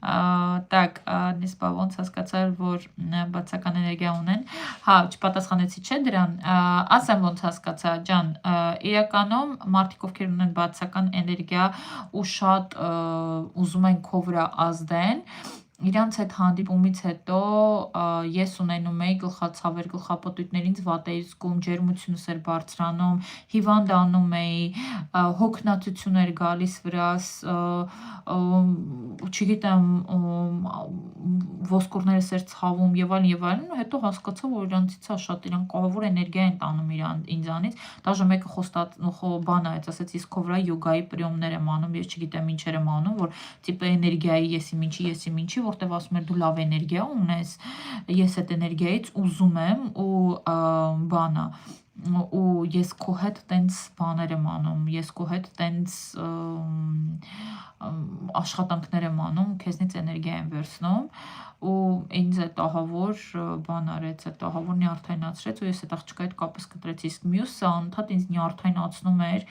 Так, նիսպա ոնց հասկացար, որ բացական էներգիա ունեն, հա, չպատասխանեցի չէ դրան, ասեմ ոնց հասկացա, ջան, իրականում մարդիկ ովքեր ունեն բացական էներգիա ու շատ ուզում են քո վրա ազդեն, իրանց այդ հանդիպումից հետո ես ունենում էի գլխացավեր, գլխապտույտներ, ինձ վատ էի զգում, ջերմությունս էր բարձրանում, հիվանդանում էի, հոգնածություն էր գալիս վրաս, չգիտեմ, ոսկորներս էր ցավում եւ այլն, ու հետո հասկացա, որ իրանցից է շատ, իրանք ահավոր էներգիա են տանում ինձանից, դաժե մեկը բան այց ասեց, ես քո վրա յոգայի պրիոմներ եմ անում, ես չգիտեմ ինչեր եմ անում, որ տիպը էներգիայի եսի ինչի, որտեվ ասում էր դու լավ էներգիա ունես, ես այդ էներգիայից ուզում եմ ու բանա ու ես քո հետ տենց բաներ եմ անում, ես քո հետ տենց աշխատանքներ եմ անում, քեզնից էներգիա եմ վերցնում ու ինձ այդ ահավոր բան արեց, այդ ահավոր նյարդայնացրեց ու ես այդ աղջկա հետ կապս կտրեցի, իսկ մյուսը անընդհատ ինձ նյարդայնացնում էր